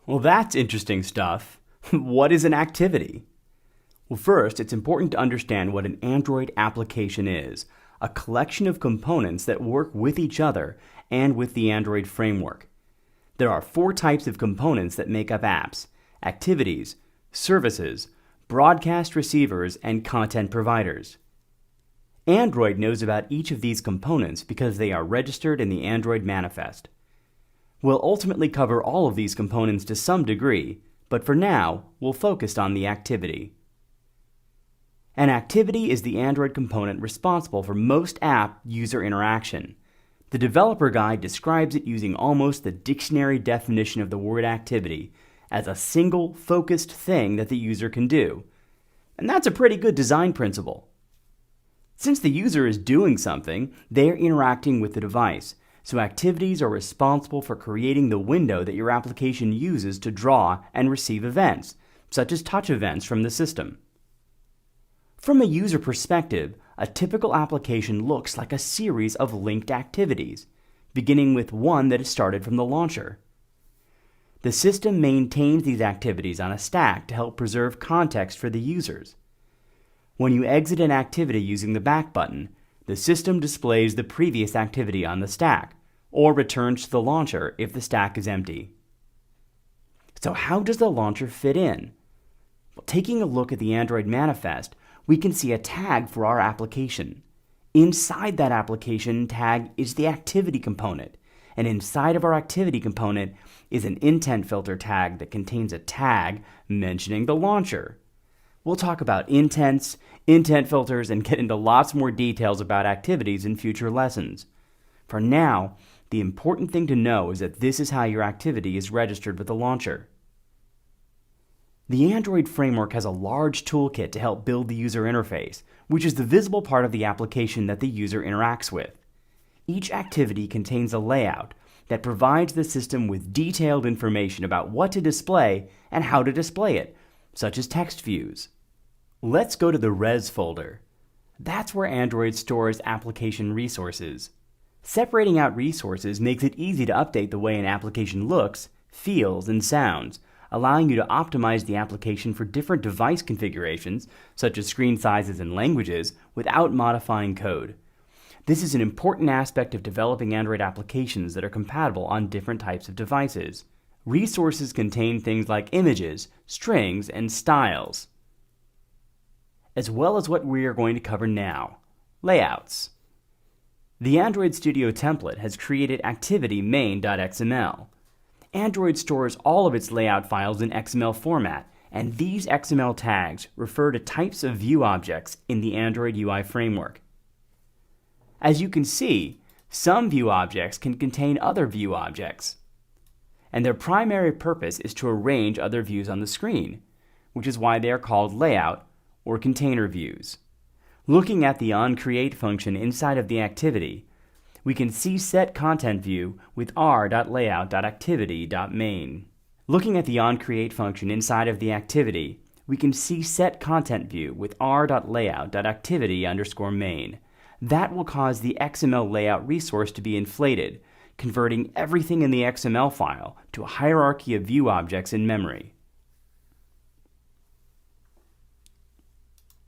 Well, that's interesting stuff. What is an activity? Well, first, it's important to understand what an Android application is, a collection of components that work with each other and with the Android framework. There are 4 types of components that make up apps: activities, services, broadcast receivers, and content providers. Android knows about each of these components because they are registered in the Android manifest. We'll ultimately cover all of these components to some degree, but for now, we'll focus on the activity. An activity is the Android component responsible for most app user interaction. The developer guide describes it using almost the dictionary definition of the word activity as a single, focused thing that the user can do. And that's a pretty good design principle. Since the user is doing something, they're interacting with the device, so activities are responsible for creating the window that your application uses to draw and receive events, such as touch events from the system. From a user perspective, a typical application looks like a series of linked activities, beginning with one that is started from the launcher. The system maintains these activities on a stack to help preserve context for the users. When you exit an activity using the back button, the system displays the previous activity on the stack, or returns to the launcher if the stack is empty. So how does the launcher fit in? Well, taking a look at the Android manifest, we can see a tag for our application. Inside that application tag is the activity component, and inside of our activity component is an intent filter tag that contains a tag mentioning the launcher. We'll talk about intents, intent filters, and get into lots more details about activities in future lessons. For now, the important thing to know is that this is how your activity is registered with the launcher. The Android framework has a large toolkit to help build the user interface, which is the visible part of the application that the user interacts with. Each activity contains a layout that provides the system with detailed information about what to display and how to display it, such as text views. Let's go to the Res folder. That's where Android stores application resources. Separating out resources makes it easy to update the way an application looks, feels, and sounds, allowing you to optimize the application for different device configurations, such as screen sizes and languages, without modifying code. This is an important aspect of developing Android applications that are compatible on different types of devices. Resources contain things like images, strings, and styles, as well as what we are going to cover now: layouts. The Android Studio template has created activity main.xml. Android stores all of its layout files in XML format, and these XML tags refer to types of view objects in the Android UI framework. As you can see, some view objects can contain other view objects, and their primary purpose is to arrange other views on the screen, which is why they are called layout or container views. Looking at the onCreate function inside of the activity, we can see set content view with r.layout.activity.main. Looking at the onCreate function inside of the activity, we can see set content view with r.layout.activity_main. That will cause the XML layout resource to be inflated, converting everything in the XML file to a hierarchy of view objects in memory.